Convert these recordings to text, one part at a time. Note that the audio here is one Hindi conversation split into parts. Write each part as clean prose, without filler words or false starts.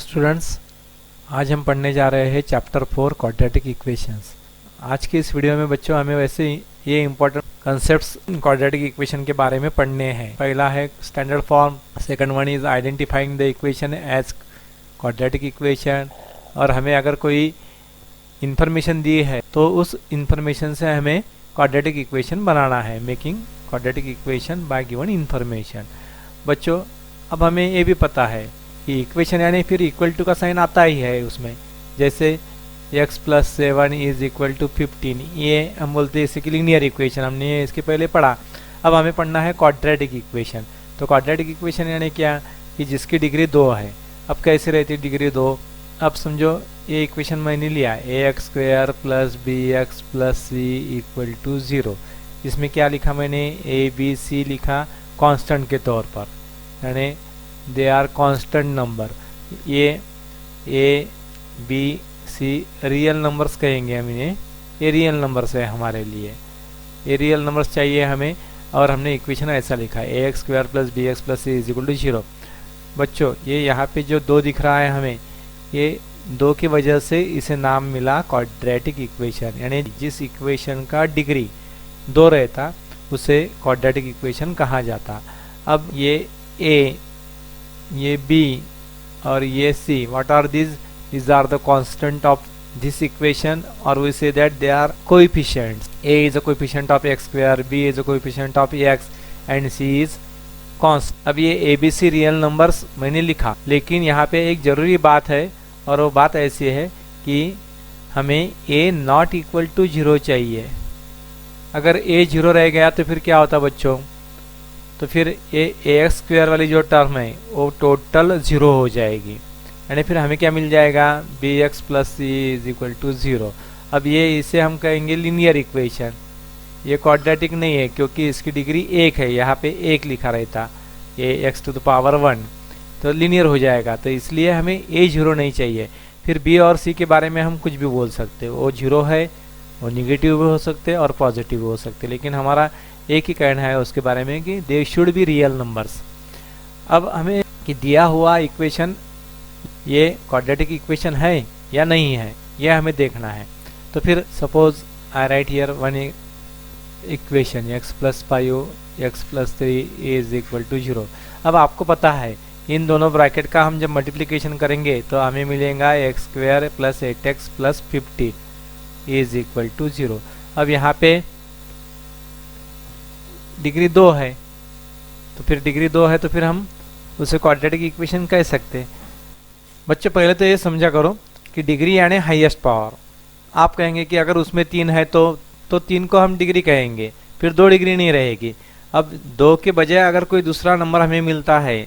स्टूडेंट्स, आज हम पढ़ने जा रहे हैं चैप्टर 4 क्वाड्रेटिक इक्वेशंस। आज की इस वीडियो में बच्चों हमें वैसे ये इंपॉर्टेंट कंसेप्ट्स क्वाड्रेटिक इक्वेशन के बारे में पढ़ने हैं। पहला है standard form, second one is identifying the equation as quadratic equation. और हमें अगर कोई इंफॉर्मेशन दी है तो उस इंफॉर्मेशन से हमें क्वाड्रेटिक इक्वेशन बनाना है, making quadratic equation by given information. बच्चों अब हमें ये भी पता है कि इक्वेशन यानी फिर इक्वल टू का साइन आता ही है उसमें, जैसे x + 7 = 15, ये हम बोलते हैं इसे कि लीनियर इक्वेशन, हमने ये इसके पहले पढ़ा। अब हमें पढ़ना है क्वाड्रेटिक इक्वेशन। तो क्वाड्रेटिक इक्वेशन यानी क्या कि जिसकी डिग्री 2 है। अब कैसे रहती है डिग्री 2? अब समझो ये इक्वेशन मैंने लिया ax² + bx + c = 0। इसमें क्या लिखा मैंने? a b c लिखा कांस्टेंट के तौर पर, यानी दे आर कांस्टेंट नंबर। ये a b c real numbers कहेंगे हम इन्हें, ये रियल नंबर्स है हमारे लिए, ये रियल नंबर्स चाहिए हमें। और हमने इक्वेशन ऐसा लिखा है ax² + bx + c = 0। बच्चों ये यहाँ पे जो 2 दिख रहा है हमें, ये 2 की वजह से इसे नाम मिला क्वाड्रेटिक इक्वेशन, यानी जिस इक्वेशन का डिग्री 2 रहता उसे क्वाड्रेटिक इक्वेशन कहा जाता। अब ये a, ये b और ये c, what are these are the constant of this equation, or we say that they are coefficients. a is a coefficient of x², b is a coefficient of x and c is constant। अब ये abc रियल नंबर्स मैंने लिखा, लेकिन यहाँ पे एक जरूरी बात है, और वो बात ऐसी है कि हमें a ≠ 0 चाहिए। अगर a 0 रह गया तो फिर क्या होता बच्चों? तो फिर ये ax² वाली जो टर्म है वो टोटल 0 हो जाएगी, यानी फिर हमें क्या मिल जाएगा? bx + c = 0। अब ये इसे हम कहेंगे लीनियर इक्वेशन। ये क्वाड्रेटिक नहीं है क्योंकि इसकी डिग्री 1 है, यहाँ पे 1 लिखा रहता, ये x⁴ तो लीनियर हो जाएगा। तो इसलिए हमें a 0 नहीं चाहिए। फिर b और c के बारे में हम कुछ भी बोल सकते हैं, वो 0 है, वो निगेटिव भी हो सकते हैं और पॉजिटिव भी हो सकते हैं, लेकिन हमारा एक ही कहना है उसके बारे में कि they should be real numbers. अब हमें कि दिया हुआ इक्वेशन ये क्वाड्रेटिक इक्वेशन है या नहीं है, यह हमें देखना है। तो फिर suppose I right here one equation x + 5 x + 3 = 0। अब आपको पता है इन दोनों ब्रैकेट का हम जब मल्टीप्लिकेशन करेंगे तो हमें मिलेगा x² + 8x + 50 = 0। अब यहाँ पे डिग्री 2 है, तो फिर डिग्री 2 है तो फिर हम उसे क्वाड्रेटिक इक्वेशन कह सकते हैं। बच्चों पहले तो ये समझा करो कि डिग्री यानी हाईएस्ट पावर। आप कहेंगे कि अगर उसमें 3 है तो 3 को हम डिग्री कहेंगे, फिर 2 डिग्री नहीं रहेगी। अब 2 के बजाय अगर कोई दूसरा नंबर हमें मिलता है,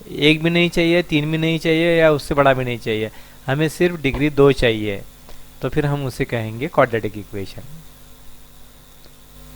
1 भी नहीं चाहिए, 3 भी नहीं चाहिए या उससे बड़ा भी नहीं चाहिए, हमें सिर्फ डिग्री 2 चाहिए, तो फिर हम उसे कहेंगे क्वाड्रेटिक इक्वेशन।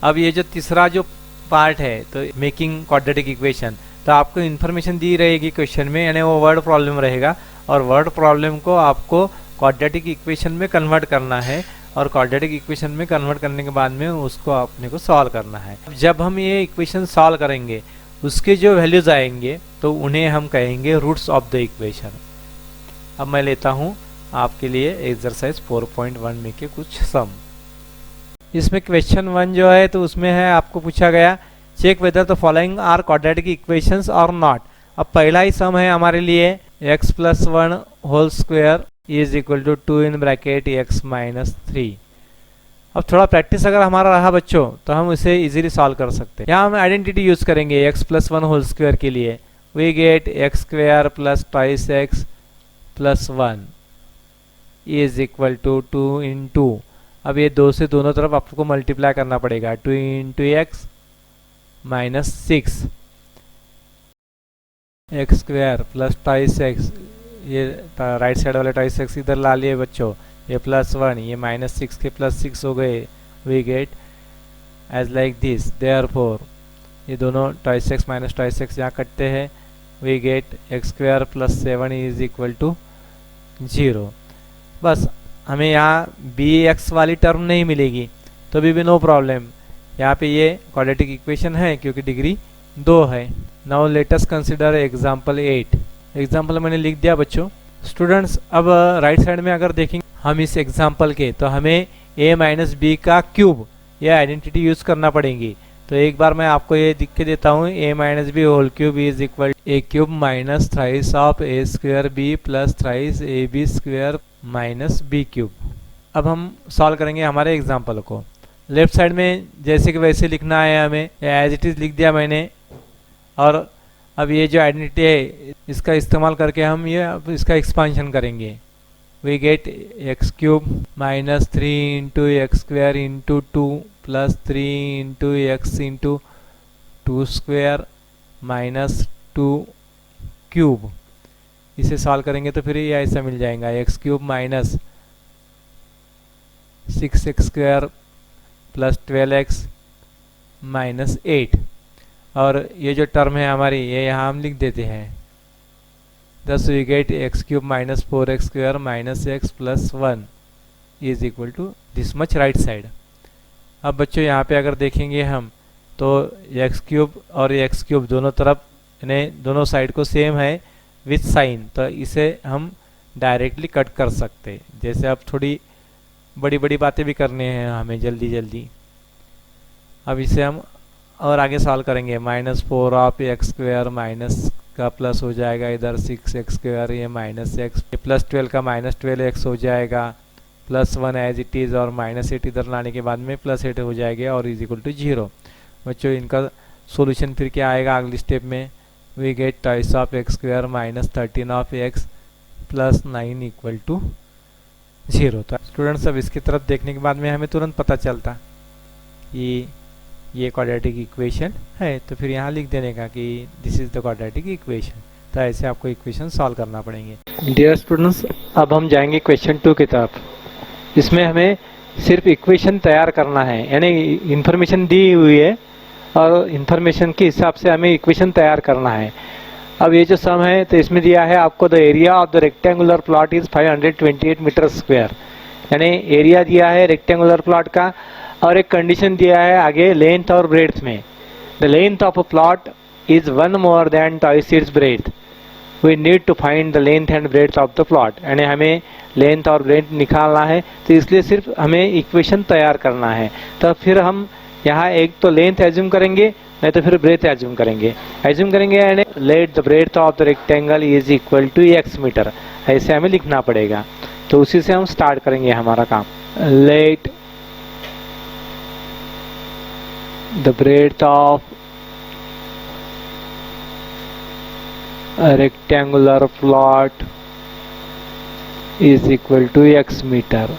अब ये जो तीसरा जो पार्ट है तो मेकिंग क्वाड्रेटिक इक्वेशन, तो आपको इन्फॉर्मेशन दी रहेगी क्वेश्चन में, यानी वो वर्ड प्रॉब्लम रहेगा, और वर्ड प्रॉब्लम को आपको क्वाड्रेटिक इक्वेशन में कन्वर्ट करना है, और क्वाड्रेटिक इक्वेशन में कन्वर्ट करने के बाद में उसको अपने को सॉल्व करना है। जब हम ये इक्वेशन सॉल्व करेंगे उसके जो वैल्यूज आएंगे तो उन्हें हम कहेंगे रूट्स ऑफ द इक्वेशन। अब मैं लेता हूँ आपके लिए एक्सरसाइज 4.1 में के कुछ सम। इसमें क्वेश्चन 1 जो है तो उसमें है, आपको पूछा गया check whether the following are quadratic equations और नॉट। अब पहला ही सम है हमारे लिए x + 1² = 2 (x - 3). अब थोड़ा प्रैक्टिस अगर हमारा रहा बच्चों तो हम इसे इजीली सॉल्व कर सकते हैं। यहाँ हम आइडेंटिटी यूज करेंगे x + 1² के लिए, वी गेट x² + 2x + 1 = 2 × 2। अब ये 2 से दोनों तरफ आपको मल्टीप्लाई करना पड़ेगा, 2 × x - 6 x² + 2x, ये राइट साइड वाले 2x इधर ला लिए बच्चों, ये +1, ये -6 के +6 हो गए, we get as like this. Therefore ये दोनों 2x - 2x यहाँ कटते हैं, वी गेट x² + 7 = 0। बस हमें यहाँ bx वाली टर्म नहीं मिलेगी तो भी नो प्रॉब्लम, यहाँ पे ये क्वाड्रेटिक इक्वेशन है क्योंकि डिग्री 2 है। Now let us consider example 8। Example मैंने लिख दिया बच्चों, स्टूडेंट्स अब राइट साइड में अगर देखेंगे हम इस एग्जाम्पल के, तो हमें a माइनस बी का क्यूब ये आइडेंटिटी यूज करना पड़ेगी। तो एक बार मैं आपको ये लिख के देता हूँ, a minus b whole cube is equal a cube minus thrice of a square b plus thrice a b square minus b cube. अब हम सॉल्व करेंगे हमारे एग्जाम्पल को। लेफ्ट साइड में जैसे कि वैसे लिखना है, हमें एज इट इज़ लिख दिया मैंने। और अब ये जो आइडेंटिटी है इसका इस्तेमाल करके हम ये अब इसका एक्सपांशन करेंगे। We get x cube minus 3 into x square into 2 plus 3 into x into 2 square minus 2 cube. इसे सॉल्व करेंगे तो फिर ये ऐसा मिल जाएगा, x cube minus 6x square plus 12x minus 8। और ये जो टर्म है हमारी ये यहाँ हम लिख देते हैं। thus we get x cube minus 4x square minus x plus 1 is equal to this much right side. अब बच्चों यहाँ पे अगर देखेंगे हम तो x क्यूब और x क्यूब दोनों तरफ यानी दोनों साइड को सेम है विथ साइन, तो इसे हम डायरेक्टली कट कर सकते। जैसे अब थोड़ी बड़ी बड़ी बातें भी करने हैं हमें जल्दी जल्दी। अब इसे हम और आगे सॉल्व करेंगे। Minus 4 of x square minus का प्लस हो जाएगा इधर 6x स्क्वायर, ये माइनस एक्स प्लस 12 का माइनस 12x हो जाएगा प्लस 1 एज इट इज़, और माइनस 8 इधर लाने के बाद में प्लस 8 हो जाएगा और इज इक्वल टू 0। बच्चों इनका सॉल्यूशन फिर क्या आएगा अगली स्टेप में, we get twice of x square minus 13 of x plus 9 equal to 0। तो स्टूडेंट्स अब इसकी तरफ देखने के बाद में हमें तुरंत पता चलता कि ये क्वाड्रेटिक इक्वेशन है, तो फिर यहाँ लिख देने का कि this is the quadratic equation. तो ऐसे आपको इक्वेशन सॉल्व करना पड़ेंगे। डियर स्टूडेंट्स अब हम जाएंगे क्वेश्चन 2 की तरफ। इसमें हमें सिर्फ इक्वेशन तैयार करना है, यानी इन्फॉर्मेशन दी हुई है और इन्फॉर्मेशन के हिसाब से हमें इक्वेशन तैयार करना है। अब ये जो सम है तो इसमें दिया है आपको the area of the rectangular plot is 528 metre square, यानी एरिया दिया है रेक्टेंगुलर प्लॉट का और एक कंडीशन दिया है आगे लेंथ और ब्रेड्थ में। The length of a plot is 1 more than twice its breadth. We need to find the length and breadth of the plot, यानी हमें लेंथ और ब्रेड्थ निकालना है, तो इसलिए सिर्फ हमें इक्वेशन तैयार करना है। तो फिर हम यहाँ एक तो लेंथ एज्यूम करेंगे नहीं तो फिर ब्रेथ एज्यूम करेंगे। एज्यूम करेंगे यानी let the breadth of the rectangle is equal to x metre, ऐसे हमें लिखना पड़ेगा। तो उसी से हम स्टार्ट करेंगे हमारा काम। Let the breadth of rectangular plot is equal to x metre.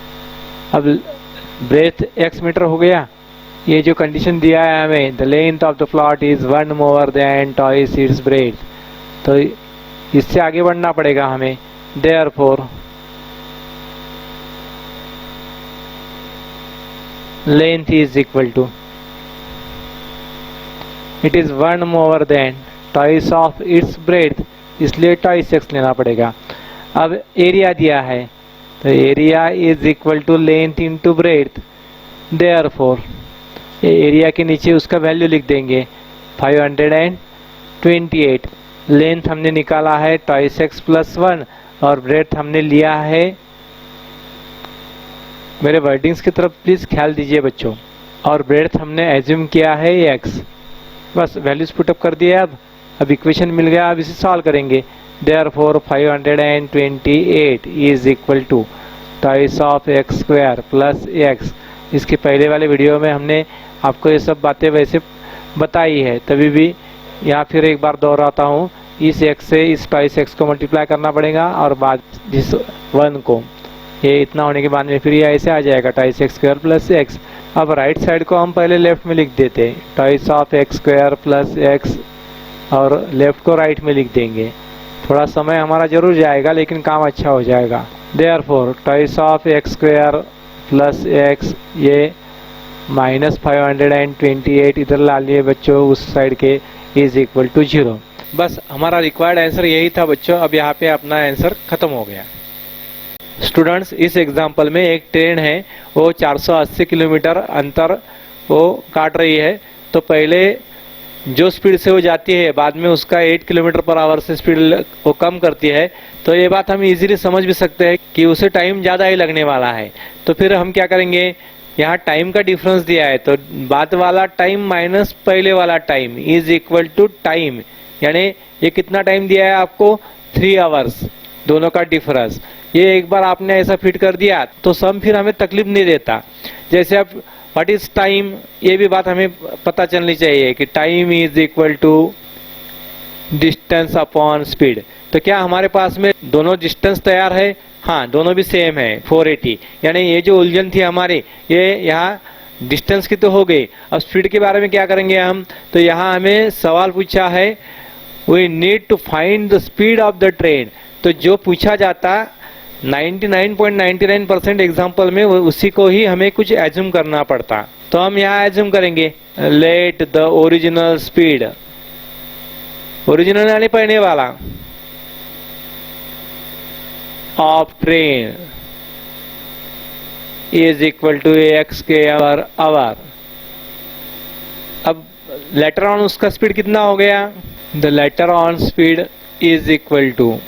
अब ब्रेथ x मीटर हो गया। ये जो कंडीशन दिया है हमें the length of the plot is 1 more than twice its breadth, तो इससे आगे बढ़ना पड़ेगा हमें। Therefore length is equal to it is 1 more than twice of its breadth, इसलिए ट्वाइस x लेना पड़ेगा। अब एरिया दिया है तो area is equal to length into breadth. Therefore area के नीचे उसका वैल्यू लिख देंगे 528। लेंथ हमने निकाला है ट्वाइस x प्लस 1 और ब्रेड्थ हमने लिया है, मेरे वर्डिंग्स की तरफ प्लीज ख्याल दीजिए बच्चों, और ब्रेड्थ हमने एज्यूम किया है x। बस वैल्यूज पुटअप कर दिए। अब इक्वेशन मिल गया, अब इसे सॉल्व करेंगे। Therefore 528 is equal to twice of x square plus x। इसके पहले वाले वीडियो में हमने आपको ये सब बातें वैसे बताई है, तभी भी यहाँ फिर एक बार दोहराता हूँ। इस x से इस ट्वाइस x को मल्टीप्लाई करना पड़ेगा और बाद जिस 1 को, ये इतना होने के बाद में फिर ये ऐसे आ जाएगा twice x square plus x। अब राइट साइड को हम पहले लेफ्ट में लिख देते हैं, twice of x square plus x, और लेफ्ट को राइट में लिख देंगे। थोड़ा समय हमारा जरूर जाएगा लेकिन काम अच्छा हो जाएगा। Therefore twice of x square plus x, ये माइनस 528 इधर ला लिए बच्चों उस साइड के, इज इक्वल टू 0। बस हमारा रिक्वायर्ड आंसर यही था बच्चों। अब यहाँ पे अपना आंसर खत्म हो गया। स्टूडेंट्स इस एग्जाम्पल में एक ट्रेन है, वो 480 किलोमीटर अंतर वो काट रही है। तो पहले जो स्पीड से वो जाती है बाद में उसका 8 किलोमीटर पर आवर से स्पीड वो कम करती है, तो ये बात हम इजीली समझ भी सकते हैं कि उसे टाइम ज़्यादा ही लगने वाला है। तो फिर हम क्या करेंगे, यहाँ टाइम का डिफरेंस दिया है तो बाद वाला टाइम माइनस पहले वाला time is equal to time, यानी ये कितना टाइम दिया है आपको, 3 आवर्स, दोनों का डिफरेंस। ये एक बार आपने ऐसा फिट कर दिया तो सम फिर हमें तकलीफ नहीं देता। जैसे अब व्हाट इज टाइम, ये भी बात हमें पता चलनी चाहिए कि time is equal to distance upon speed. तो क्या हमारे पास में दोनों डिस्टेंस तैयार है, हाँ दोनों भी सेम है 480, यानी ये जो उलझन थी हमारी ये यहाँ डिस्टेंस की तो हो गई। अब स्पीड के बारे में क्या करेंगे हम, तो यहाँ हमें सवाल पूछा है we need to find the speed of the train. तो जो पूछा जाता 99.99% एग्जाम्पल में उसी को ही हमें कुछ एज्यूम करना पड़ता। तो हम यहाँ एज्यूम करेंगे let the original speed, original यानी पहले वाला, of train is equal to x के पर आवर। अब लेटर ऑन उसका स्पीड कितना हो गया, the later on speed is equal to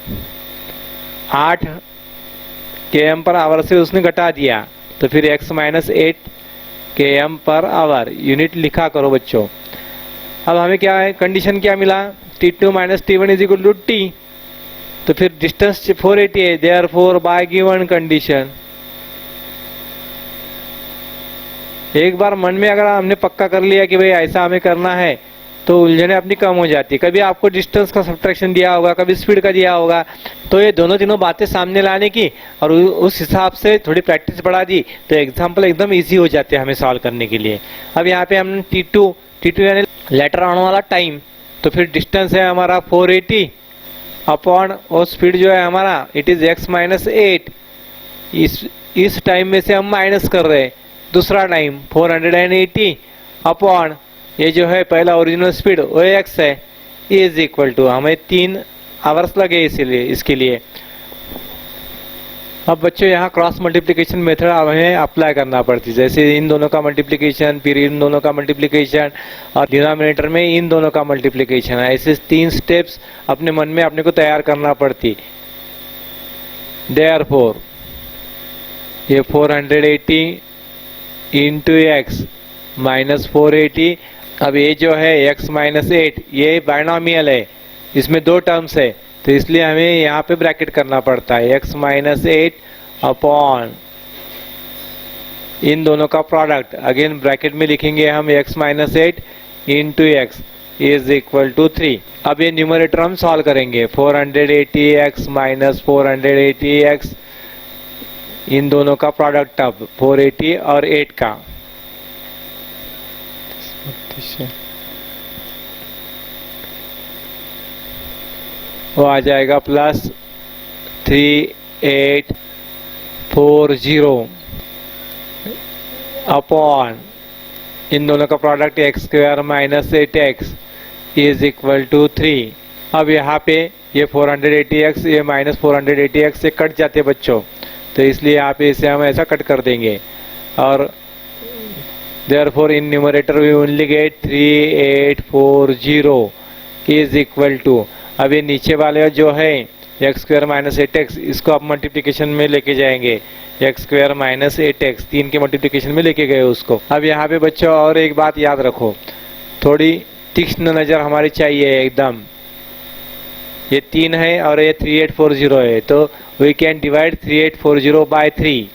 8 km per hour से उसने घटा दिया, तो फिर x minus 8 km per hour unit लिखा करो बच्चों। अब हमें क्या है, कंडीशन क्या मिला, t2 minus t1 is equal to t, तो फिर डिस्टेंस 480 है, देयरफॉर बाय गिवन कंडीशन। एक बार मन में अगर हमने पक्का कर लिया कि भाई ऐसा हमें करना है तो उलझने अपनी कम हो जाती है। कभी आपको डिस्टेंस का सब्ट्रैक्शन दिया होगा, कभी स्पीड का दिया होगा, तो ये दोनों तीनों बातें सामने लाने की और उस हिसाब से थोड़ी प्रैक्टिस बढ़ा दी तो एग्जाम्पल एकदम इजी हो जाते हैं हमें सॉल्व करने के लिए। अब यहाँ पे हमने T2 यानी लेटर ऑन वाला टाइम, तो फिर डिस्टेंस है हमारा 480 अपॉन और स्पीड जो है हमारा इट इज x माइनस 8। इस टाइम में से हम माइनस कर रहे हैं दूसरा टाइम 480 अपॉन ये जो है पहला ओरिजिनल स्पीड वो x है, इज इक्वल टू हमें 3 आवर्स लगे इसीलिए इसके लिए। अब बच्चों यहाँ क्रॉस मल्टीप्लिकेशन मेथड हमें अप्लाई करना पड़ती है, जैसे इन दोनों का मल्टीप्लिकेशन, फिर इन दोनों का मल्टीप्लिकेशन और डिनोमिनेटर में इन दोनों का मल्टीप्लिकेशन। ऐसे 3 स्टेप्स अपने मन में अपने को तैयार करना पड़ती। देयरफॉर ये 480 इंटू एक्स माइनस 480, अब ये जो है x माइनस 8 ये बाइनोमियल है, इसमें 2 टर्म्स है तो इसलिए हमें यहाँ पे ब्रैकेट करना पड़ता है x माइनस 8 अपॉन इन दोनों का प्रोडक्ट, अगेन ब्रैकेट में लिखेंगे हम x minus 8 into x is equal to 3। अब ये न्यूमरेटर हम सॉल्व करेंगे 480x माइनस 480x, इन दोनों का प्रोडक्ट अब 480 और 8 का, वो आ जाएगा प्लस 3840 अपॉन इन दोनों का product x square minus 8x is equal to 3। अब यहाँ पे ये 480x ये माइनस 480x से कट जाते बच्चों, तो इसलिए यहाँ पे इसे हम ऐसा कट कर देंगे और therefore in numerator we only get 3840 is equal to, अब ये नीचे वाले जो है एक्स स्क्वायर माइनस 8x इसको आप मल्टीप्लिकेशन में लेके जाएंगे, एक्स स्क्वायर माइनस 8x 3 के मल्टीप्लिकेशन में लेके गए उसको। अब यहाँ पे बच्चों और एक बात याद रखो, थोड़ी तीक्ष्ण नज़र हमारी चाहिए एकदम। ये 3 है और ये 3840 है, तो वी कैन डिवाइड 3840 बाय 3,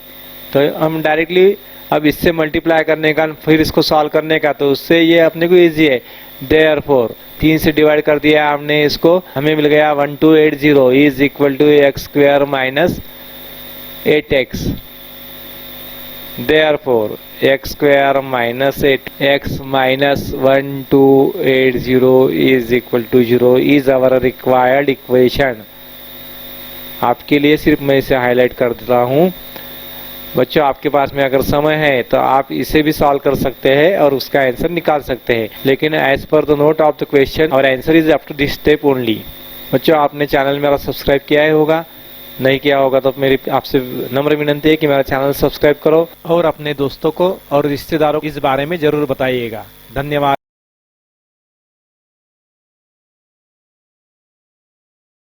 तो हम डायरेक्टली अब इससे मल्टीप्लाई करने का फिर इसको सॉल्व करने का, तो उससे ये अपने को इजी है। देयरफॉर 3 से डिवाइड कर दिया हमने इसको, हमें मिल गया 1280 is equal to x square minus 8x। Therefore x square minus 8x minus 1280 is equal to 0 is our required equation. आपके लिए सिर्फ मैं इसे हाईलाइट कर देता हूँ बच्चों, आपके पास में अगर समय है तो आप इसे भी सॉल्व कर सकते हैं और उसका आंसर निकाल सकते हैं, लेकिन as per the note of the question और answer is up to this step only. बच्चों आपने चैनल मेरा सब्सक्राइब किया ही होगा, नहीं किया होगा तो मेरी आपसे नम्र विनती है कि मेरा चैनल सब्सक्राइब करो और अपने दोस्तों को और रिश्तेदारों को इस बारे में जरूर बताइएगा। धन्यवाद।